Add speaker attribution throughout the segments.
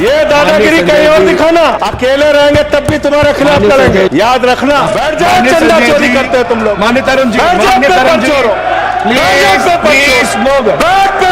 Speaker 1: ये दादागिरी कहीं और दिखाना, अकेले रहेंगे तब भी तुम्हारे खिलाफ लड़ेंगे, याद रखना। बैठ जाओ, चंदा चोरी करते हो तुम लोग।
Speaker 2: माननीय तरुण जी,
Speaker 1: बैठ जाओ, पेपर चोरो,
Speaker 2: प्लीज मूव।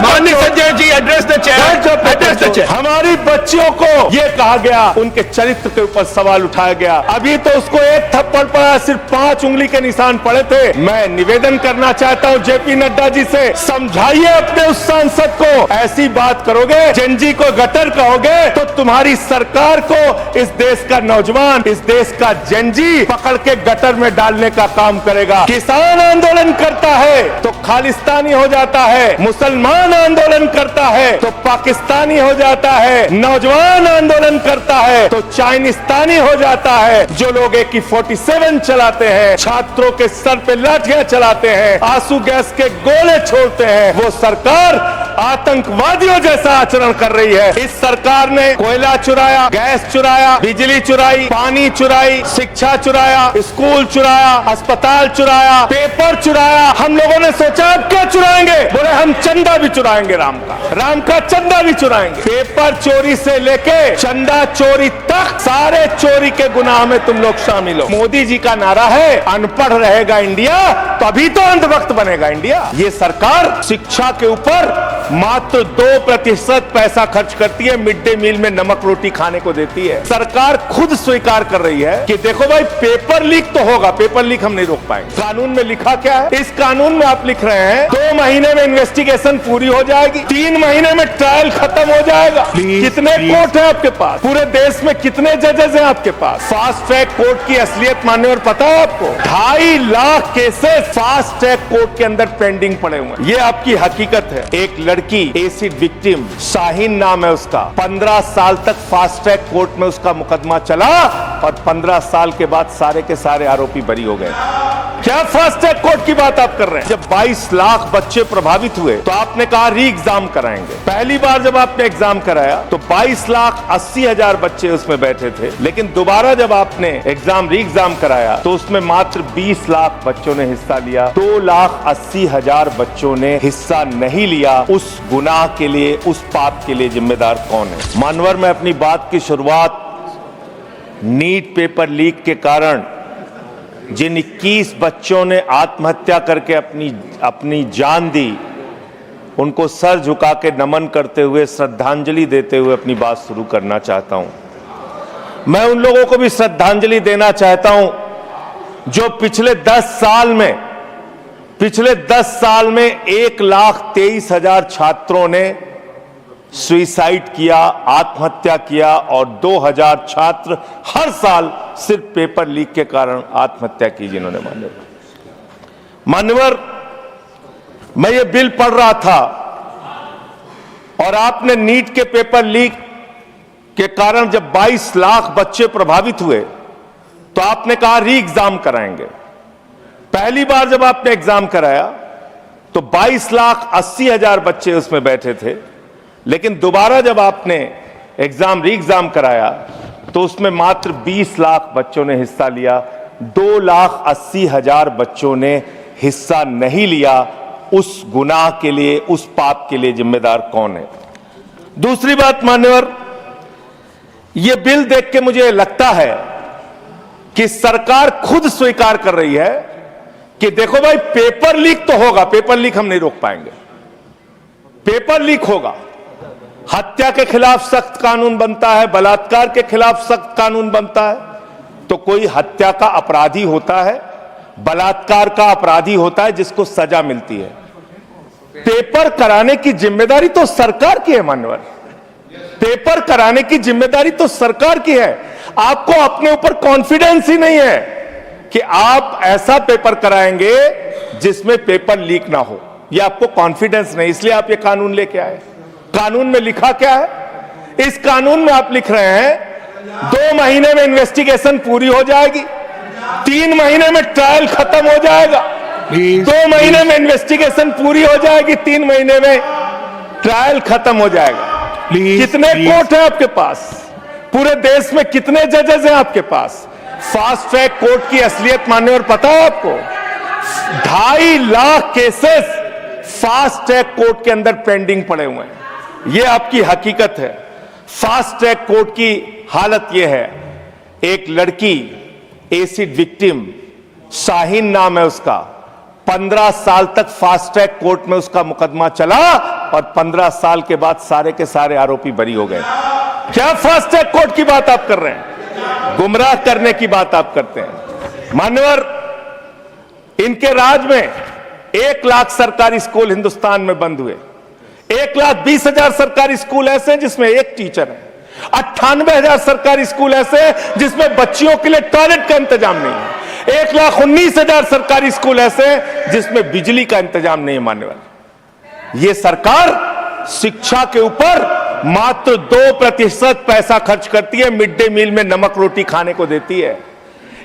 Speaker 2: माननीय Sanjay ji, address the chair, address the chair.
Speaker 1: हमारी बच्चियों को ये कहा गया, उनके चरित्र के ऊपर सवाल उठाया गया। अभी तो उसको एक थप्पड़ पड़ा, सिर्फ 5 उंगली के निशान पड़े थे। मैं निवेदन करना चाहता हूँ जेपी नड्डा जी से, समझाइए अपने उस सांसद को। ऐसी बात करोगे, जेनजी को गटर कहोगे, तो तुम्हारी सरकार को इस देश का नौजवान, इस देश का जेनजी पकड़ के गटर में डालने का काम करेगा। किसान आंदोलन करता है तो खालिस्तानी हो जाता है, मुसलमान आंदोलन करता है तो पाकिस्तानी हो जाता है, नौजवान आंदोलन करता है तो चाइनिस्तानी हो जाता है। जो लोग AK-47 चलाते हैं, छात्रों के सर पे लाठियां चलाते हैं, आंसू गैस के गोले छोड़ते हैं, वो सरकार आतंकवादियों जैसा आचरण कर रही है। इस सरकार ने कोयला चुराया, गैस चुराया, बिजली चुराई, पानी चुराई, शिक्षा चुराया, स्कूल चुराया, अस्पताल चुराया, पेपर चुराया। हम लोगों ने सोचा अब क्या चुराएंगे, बोले हम चंदा भी चुराएंगे, राम का चंदा भी चुराएंगे। पेपर चोरी से लेके चंदा चोरी तक सारे चोरी के गुनाह में तुम लोग शामिल हो। मोदी जी का नारा है, अनपढ़ रहेगा इंडिया तभी तो अंधभक्त बनेगा इंडिया। ये सरकार शिक्षा के ऊपर मात्र 2% पैसा खर्च करती है, मिड डे मील में नमक रोटी खाने को देती है। सरकार खुद स्वीकार कर रही है कि देखो भाई, पेपर लीक तो होगा, पेपर लीक हम नहीं रोक पाएंगे। कानून में लिखा क्या है? इस कानून में आप लिख रहे हैं 2 महीने में इन्वेस्टिगेशन पूरी हो जाएगी, 3 महीने में ट्रायल खत्म हो जाएगा। कितने कोर्ट है आपके पास? पूरे देश में कितने जजेस हैं आपके पास? फास्ट ट्रैक कोर्ट की असलियत मानने और पता है आपको? 2.5 lakh cases fast track court के अंदर पेंडिंग पड़े हुए हैं। ये आपकी हकीकत है। एक लड़की एसिड विक्टिम, शाहीन नाम है उसका, 15 साल तक फास्ट ट्रैक कोर्ट में उसका मुकदमा चला और 15 साल के बाद सारे के सारे आरोपी बरी हो गए। क्या फास्ट ट्रैक कोर्ट की बात आप कर रहे हैं? जब 22 लाख बच्चे प्रभावित हुए तो आपने कहा री एग्जाम कराएंगे। पहली बार जब आपने एग्जाम कराया तो 22,80,000 बच्चे उसमें बैठे थे, लेकिन दोबारा जब आपने एग्जाम री एग्जाम कराया तो उसमें मात्र 20 लाख बच्चों ने हिस्सा लिया। 2,80,000 बच्चों ने हिस्सा नहीं लिया। उस गुनाह के लिए, उस पाप के लिए जिम्मेदार कौन है? मानवर में अपनी बात की शुरुआत नीट पेपर लीक के कारण जिन 21 बच्चों ने आत्महत्या करके अपनी जान दी, उनको सर झुका के नमन करते हुए, श्रद्धांजलि देते हुए अपनी बात शुरू करना चाहता हूं। मैं उन लोगों को भी श्रद्धांजलि देना चाहता हूं जो पिछले 10 साल में 1,23,000 छात्रों ने सुसाइड किया, आत्महत्या किया, और 2,000 छात्र हर साल सिर्फ पेपर लीक के कारण आत्महत्या की जिन्होंने। मान्यवर, मैं ये बिल पढ़ रहा था और आपने नीट के पेपर लीक के कारण जब 22 लाख बच्चे प्रभावित हुए तो आपने कहा री एग्जाम कराएंगे। पहली बार जब आपने एग्जाम कराया तो 22,80,000 बच्चे उसमें बैठे थे, लेकिन दोबारा जब आपने एग्जाम री एग्जाम कराया तो उसमें मात्र 20 लाख बच्चों ने हिस्सा लिया। 2,80,000 बच्चों ने हिस्सा नहीं लिया। उस गुनाह के लिए, उस पाप के लिए जिम्मेदार कौन है? दूसरी बात मान्यवर, यह बिल देख के मुझे लगता है कि सरकार खुद स्वीकार कर रही है कि देखो भाई, पेपर लीक तो होगा, पेपर लीक हम नहीं रोक पाएंगे, पेपर लीक होगा। हत्या के खिलाफ सख्त कानून बनता है, बलात्कार के खिलाफ सख्त कानून बनता है। तो कोई हत्या का अपराधी होता है, बलात्कार का अपराधी होता है जिसको सजा मिलती है। पेपर कराने की जिम्मेदारी तो सरकार की है मान्यवर, पेपर कराने की जिम्मेदारी तो सरकार की है। आपको अपने ऊपर कॉन्फिडेंस ही नहीं है कि आप ऐसा पेपर कराएंगे जिसमें पेपर लीक ना हो। यह आपको कॉन्फिडेंस नहीं, इसलिए आप ये कानून लेके आए। कानून में लिखा क्या है? इस कानून में आप लिख रहे हैं 2 महीने में इन्वेस्टिगेशन पूरी हो जाएगी, 3 महीने में ट्रायल खत्म हो जाएगा। 2 महीने में इन्वेस्टिगेशन पूरी हो जाएगी, 3 महीने में ट्रायल खत्म हो जाएगा। कितने कोर्ट है आपके पास? पूरे देश में कितने जजेस हैं आपके पास? फास्ट ट्रैक कोर्ट की असलियत मानने और पता है आपको? 2.5 lakh cases fast track court के अंदर पेंडिंग पड़े हुए हैं। यह आपकी हकीकत है। फास्ट ट्रैक कोर्ट की हालत यह है, एक लड़की एसिड विक्टिम, शाहीन नाम है उसका, 15 साल तक फास्ट ट्रैक कोर्ट में उसका मुकदमा चला और 15 साल के बाद सारे के सारे आरोपी बरी हो गए। क्या फास्ट ट्रैक कोर्ट की बात आप कर रहे हैं? गुमराह करने की बात आप करते हैं। मान्यवर, इनके राज में 1 लाख सरकारी स्कूल हिंदुस्तान में बंद हुए। 1,20,000 सरकारी स्कूल ऐसे हैं जिसमें एक टीचर है। 98,000 सरकारी स्कूल ऐसे हैं जिसमें बच्चियों के लिए टॉयलेट का इंतजाम नहीं है। 1,19,000 सरकारी स्कूल ऐसे हैं जिसमें बिजली का इंतजाम नहीं है। मान्यवर, यह सरकार शिक्षा के ऊपर मात्र 2% पैसा खर्च करती है, मिड डे मील में नमक रोटी खाने को देती है।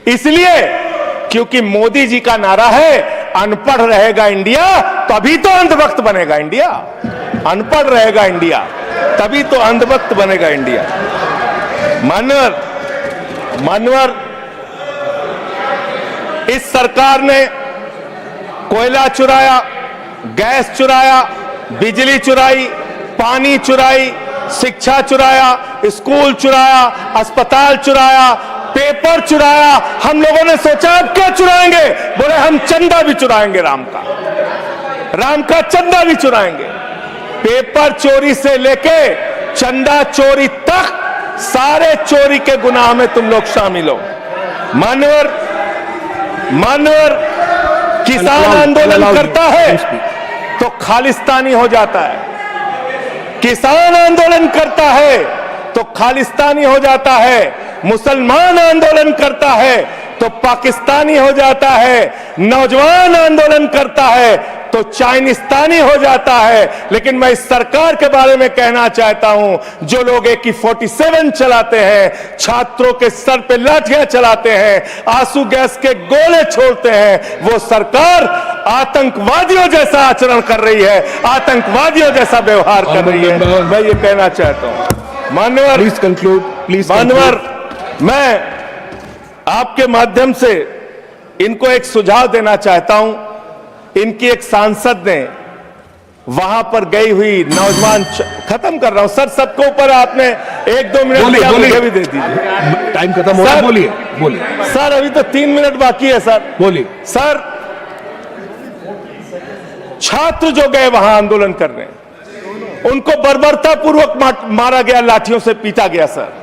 Speaker 1: इसलिए क्योंकि मोदी जी का नारा है अनपढ़ रहेगा इंडिया, तभी तो अंधभक्त बनेगा इंडिया। अनपढ़ रहेगा इंडिया, तभी तो अंधभक्त बनेगा इंडिया। मान्यवर, इस सरकार ने कोयला चुराया, गैस चुराया, बिजली चुराई, पानी चुराई, शिक्षा चुराया, स्कूल चुराया, अस्पताल चुराया, पेपर चुराया। हम लोगों ने सोचा अब क्या चुराएंगे? बोले हम चंदा भी चुराएंगे, राम का चंदा भी चुराएंगे। पेपर चोरी से लेके चंदा चोरी तक सारे चोरी के गुनाह में तुम लोग शामिल हो। मान्यवर, किसान आंदोलन करता है तो खालिस्तानी हो जाता है। किसान आंदोलन करता है तो खालिस्तानी हो जाता है। मुसलमान आंदोलन करता है तो पाकिस्तानी हो जाता है। नौजवान आंदोलन करता है तो चाइनिस्तानी हो जाता है। लेकिन मैं इस सरकार के बारे में कहना चाहता हूं, जो लोग AK-47 चलाते हैं, छात्रों के सर पे लाठियां चलाते हैं, आंसू गैस के गोले छोड़ते हैं, वो सरकार आतंकवादियों जैसा आचरण कर रही है, आतंकवादियों जैसा व्यवहार कर रही है। मैं ये कहना चाहता हूं। मान्यवर,
Speaker 2: प्लीज कंक्लूड, प्लीज।
Speaker 1: मान्यवर, मैं आपके माध्यम से इनको एक सुझाव देना चाहता हूं। इनकी एक सांसद ने वहां पर गई हुई नौजवान, खत्म कर रहा हूं सर, सबके ऊपर आपने 1-2 मिनट मुझे भी दे दीजिए।
Speaker 2: टाइम खत्म हो रहा है, बोलिए बोलिए
Speaker 1: सर। अभी तो 3 मिनट बाकी है सर,
Speaker 2: बोलिए
Speaker 1: सर। छात्र जो गए वहां आंदोलन करने, उनको बर्बरतापूर्वक मारा गया, लाठियों से पीटा गया सर।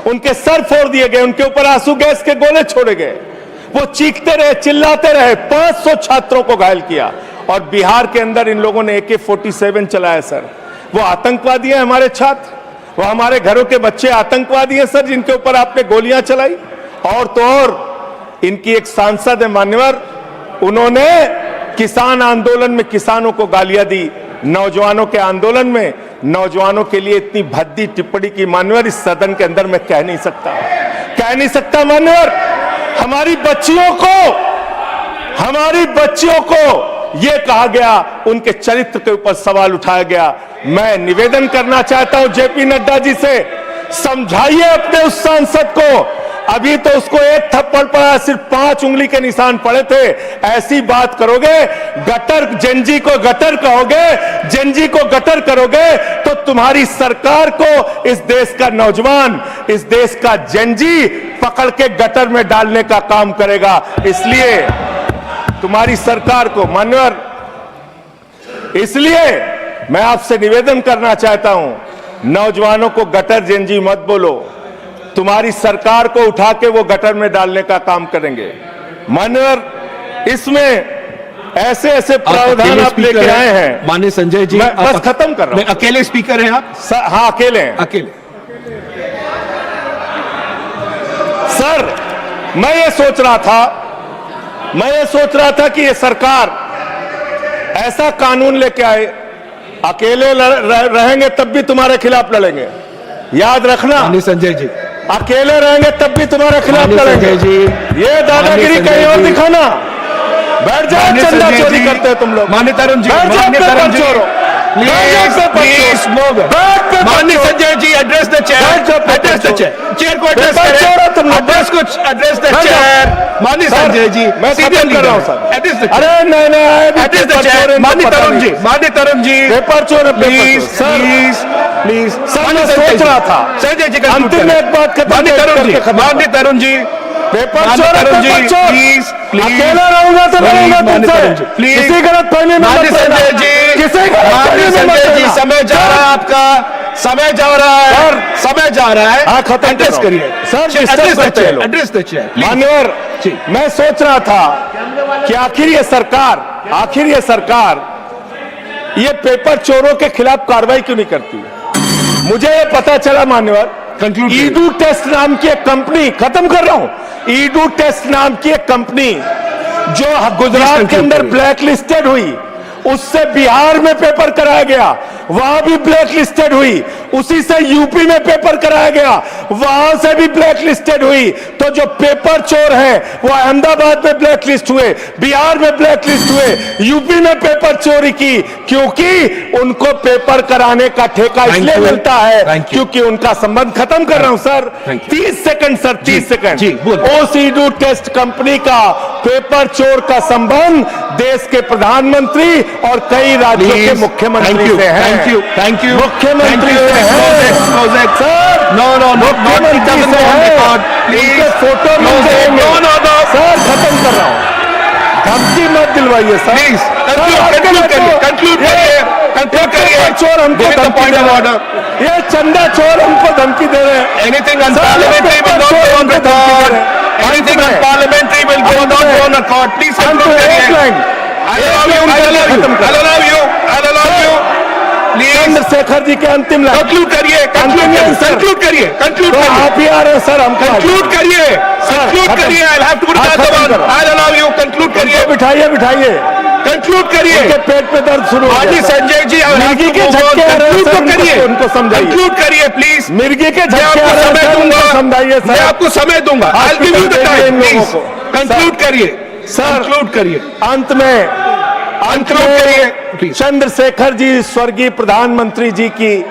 Speaker 1: उनके सर फोड़ दिए गए, उनके ऊपर आंसू गैस के गोले छोड़े गए। वो चीखते रहे, चिल्लाते रहे, 500 छात्रों को घायल किया। और बिहार के अंदर इन लोगों ने AK-47 चलाया सर। वो आतंकवादी हैं हमारे छात्र, वो हमारे घरों के बच्चे आतंकवादी हैं सर, जिनके ऊपर आपने गोलियां चलाई। और तो और इनकी एक सांसद है मान्यवर, उन्होंने किसान आंदोलन में किसानों को गालियां दी, नौजवानों के आंदोलन में नौजवानों के लिए इतनी भद्दी टिप्पणी की। मान्यवर, इस सदन के अंदर मैं कह नहीं सकता मान्यवर। हमारी बच्चियों को यह कहा गया, उनके चरित्र के ऊपर सवाल उठाया गया। मैं निवेदन करना चाहता हूं JP नड्डा जी से, समझाइए अपने उस सांसद को। अभी तो उसको 1 थप्पड़ पड़ा, सिर्फ 5 उंगली के निशान पड़े थे। ऐसी बात करोगे, गटर जेनजी को गटर कहोगे, जेनजी को गटर करोगे, तो तुम्हारी सरकार को इस देश का नौजवान, इस देश का जेनजी पकड़ के गटर में डालने का काम करेगा। इसलिए तुम्हारी सरकार को मान्यवर, इसलिए मैं आपसे निवेदन करना चाहता हूं, नौजवानों को गटर जेनजी मत बोलो। तुम्हारी सरकार को उठा के वो गटर में डालने का काम करेंगे। मान्यवर, इसमें ऐसे प्रावधान आप लेके आए हैं।
Speaker 2: माननीय संजय जी,
Speaker 1: मैं बस खत्म कर रहा हूं।
Speaker 2: अकेले स्पीकर हैं आप?
Speaker 1: हाँ, अकेले हैं।
Speaker 2: अकेले।
Speaker 1: सर, मैं ये सोच रहा था कि ये सरकार ऐसा कानून लेके आए, अकेले रहेंगे तब भी तुम्हारे खिलाफ लड़ेंगे। याद रखना।
Speaker 2: माननीय संजय जी,
Speaker 1: अकेले रहेंगे तब भी तुम्हारे खिलाफ लड़ेंगे। ये दादागिरी कहीं और दिखाना। बैठ जाओ, चंदा चोरी करते हो तुम लोग।
Speaker 2: माननीय तरुण जी, माननीय Sanjay ji, address the chair को एड्रेस करें।
Speaker 1: तुम लोग।
Speaker 2: Address कुछ address the
Speaker 1: बैठ जाओ।
Speaker 2: chair. माननीय
Speaker 1: सर,
Speaker 2: संजय जी,
Speaker 1: मैं
Speaker 2: senior
Speaker 1: खत्म कर रहा हूं
Speaker 2: leader.
Speaker 1: Sir.
Speaker 2: Address the chair.
Speaker 1: अरे नहीं नहीं अभी
Speaker 2: Address the
Speaker 1: पेपर चोर
Speaker 2: chair.
Speaker 1: है, इनको
Speaker 2: माननीय
Speaker 1: पता
Speaker 2: तरुण
Speaker 1: नहीं।
Speaker 2: जी, माननीय तरुण जी.
Speaker 1: पेपर चोर है, पेपर
Speaker 2: Please,
Speaker 1: चोर। Sir,
Speaker 2: please, please.
Speaker 1: सर,
Speaker 2: माननीय
Speaker 1: मैं
Speaker 2: संजय
Speaker 1: सोच
Speaker 2: जी.
Speaker 1: रहा था।
Speaker 2: संजय जी conclude
Speaker 1: अंतिम
Speaker 2: करें.
Speaker 1: में एक बात खत्म
Speaker 2: माननीय
Speaker 1: करके
Speaker 2: तरुण जी,
Speaker 1: खत्म
Speaker 2: माननीय तरुण जी.
Speaker 1: पेपर
Speaker 2: माननीय
Speaker 1: चोर है,
Speaker 2: तरुण जी,
Speaker 1: पेपर चोर।
Speaker 2: please, please.
Speaker 1: अकेला रहूंगा तो
Speaker 2: Please,
Speaker 1: लड़ूंगा
Speaker 2: माननीय
Speaker 1: तुमसे।
Speaker 2: तरुण जी, please.
Speaker 1: किसी गलत फहमी में
Speaker 2: माननीय
Speaker 1: मत रहना।
Speaker 2: संजय जी,
Speaker 1: किसी गलत
Speaker 2: माननीय
Speaker 1: फहमी में मत
Speaker 2: संजय जी,
Speaker 1: रहना।
Speaker 2: समय जा रहा है आपका, समय जा रहा है,
Speaker 1: सर,
Speaker 2: समय जा रहा है.
Speaker 1: हाँ, खत्म
Speaker 2: एड्रेस
Speaker 1: करो।
Speaker 2: करिए.
Speaker 1: सर,
Speaker 2: एड्रेस
Speaker 1: डिस्टर्ब
Speaker 2: द
Speaker 1: करते हैं
Speaker 2: चेयर,
Speaker 1: लोग।
Speaker 2: Address the chair.
Speaker 1: मान्यवर,
Speaker 2: जी.
Speaker 1: मैं सोच रहा था कि आखिर ये सरकार ये पेपर चोरों के खिलाफ कार्रवाई क्यों नहीं करती। मुझे ये पता चला मान्यवर,
Speaker 2: Conclude
Speaker 1: ईडू टेस्ट नाम की एक कंपनी, खत्म कर रहा हूं, ईडू टेस्ट नाम की एक कंपनी जो गुजरात के
Speaker 2: conclude
Speaker 1: अंदर
Speaker 2: करिए।
Speaker 1: ब्लैक लिस्टेड हुई, उससे बिहार में पेपर कराया गया, वहां भी ब्लैक लिस्टेड हुई, उसी से यूपी में पेपर कराया गया, वहां से भी ब्लैक लिस्टेड हुई। तो जो पेपर चोर है वो अहमदाबाद में ब्लैक लिस्ट हुए, बिहार में ब्लैक लिस्ट हुए, यूपी में पेपर चोरी की, क्योंकि उनको पेपर कराने का ठेका
Speaker 2: Thank
Speaker 1: इसलिए
Speaker 2: you.
Speaker 1: मिलता है
Speaker 2: Thank you.
Speaker 1: क्योंकि उनका संबंध। खत्म कर रहा हूं sir,
Speaker 2: Thank you.
Speaker 1: 30 second sir, 30 second.
Speaker 2: जी, बोलिए।
Speaker 1: उस ईडू टेस्ट कंपनी का पेपर चोर का संबंध देश के प्रधानमंत्री और कई राज्यों के
Speaker 2: Please.
Speaker 1: मुख्यमंत्री
Speaker 2: Thank you.
Speaker 1: से है।
Speaker 2: Thank you. Thank you.
Speaker 1: मुख्यमंत्री
Speaker 2: Thank you.
Speaker 1: से है।
Speaker 2: Close it. Close it.
Speaker 1: Sir,
Speaker 2: No, no, no. Not it
Speaker 1: मुख्यमंत्री
Speaker 2: doesn't
Speaker 1: से
Speaker 2: go on
Speaker 1: है।
Speaker 2: record. Please.
Speaker 1: इनके फोटो मिल
Speaker 2: Close it.
Speaker 1: जाएंगे।
Speaker 2: No, no, no.
Speaker 1: सर, खत्म कर रहा हूं, धमकी मत दिलवाइए सर।
Speaker 2: Please.
Speaker 1: सर,
Speaker 2: Conclude,
Speaker 1: आपके
Speaker 2: conclude
Speaker 1: बच्चों-
Speaker 2: करिए. Conclude करिए. Conclude करिए.
Speaker 1: पेपर चोर हमको
Speaker 2: Give it the
Speaker 1: धमकी
Speaker 2: point
Speaker 1: दे
Speaker 2: of
Speaker 1: रहे
Speaker 2: order.
Speaker 1: हैं। ये चंदा चोर हमको धमकी दे रहे हैं।
Speaker 2: Anything
Speaker 1: Sir,
Speaker 2: unparliamentary will not
Speaker 1: paper
Speaker 2: go on
Speaker 1: चोर हमको धमकी
Speaker 2: record.
Speaker 1: दे रहे हैं।
Speaker 2: Anything
Speaker 1: अंत में-
Speaker 2: unparliamentary will go
Speaker 1: अंत
Speaker 2: not
Speaker 1: में-
Speaker 2: go on record. Please
Speaker 1: अंत
Speaker 2: conclude
Speaker 1: में एक
Speaker 2: करिए.
Speaker 1: लाइन,
Speaker 2: I'll
Speaker 1: एक
Speaker 2: allow you.
Speaker 1: Line
Speaker 2: I'll allow you.
Speaker 1: खत्म कर।
Speaker 2: I'll allow you. I'll allow you. Please.
Speaker 1: Chandrashekhar ji के अंतिम लाइन।
Speaker 2: Conclude करिए. Conclude
Speaker 1: अंतिम
Speaker 2: करिए.
Speaker 1: Line, sir।
Speaker 2: Conclude करिए. Conclude
Speaker 1: तो
Speaker 2: करिए.
Speaker 1: आप ही आ रहे हैं सर, हमको
Speaker 2: Conclude करिए.
Speaker 1: Sir,
Speaker 2: Conclude
Speaker 1: खत्म।
Speaker 2: करिए. I'll have to put
Speaker 1: हाँ,
Speaker 2: another
Speaker 1: खत्म
Speaker 2: one.
Speaker 1: करो।
Speaker 2: I'll allow you. Conclude करिए.
Speaker 1: उनको बिठाइए बिठाइए,
Speaker 2: Conclude करिए.
Speaker 1: उनके पेट पे दर्द शुरू हो
Speaker 2: माननीय
Speaker 1: गया sir.
Speaker 2: Sanjay ji, I'll have
Speaker 1: मिर्गी
Speaker 2: to
Speaker 1: के
Speaker 2: move on.
Speaker 1: झटके आ रहे हैं
Speaker 2: Conclude
Speaker 1: सर,
Speaker 2: तो करिए.
Speaker 1: उनको समझाइए।
Speaker 2: Conclude करिए, please.
Speaker 1: मिर्गी के
Speaker 2: मैं
Speaker 1: झटके आ
Speaker 2: आपको
Speaker 1: रहे हैं
Speaker 2: समय
Speaker 1: सर,
Speaker 2: दूंगा.
Speaker 1: उनको समझाइए
Speaker 2: मैं
Speaker 1: सर।
Speaker 2: आपको समय दूंगा. I'll give you the
Speaker 1: Hospital
Speaker 2: time,
Speaker 1: भेजिए इन
Speaker 2: please.
Speaker 1: लोगों को।
Speaker 2: Conclude करिए.
Speaker 1: Sir.
Speaker 2: Conclude करिए.
Speaker 1: अंत में
Speaker 2: Conclude करिए. Please.
Speaker 1: चंद्रशेखर जी स्वर्गीय प्रधानमंत्री जी की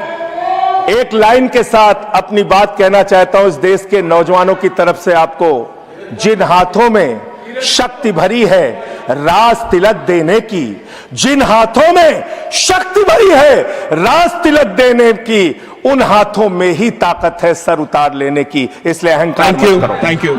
Speaker 1: एक लाइन के साथ अपनी बात कहना चाहता हूं। इस देश के नौजवानों की तरफ से आपको, जिन हाथों में शक्ति भरी है राज तिलक देने की, जिन हाथों में शक्ति भरी है राज तिलक देने की, उन हाथों में ही ताकत है सर उतार लेने की। इसलिए अहंकार
Speaker 2: Thank
Speaker 1: मत
Speaker 2: you.
Speaker 1: करो।
Speaker 2: Thank you.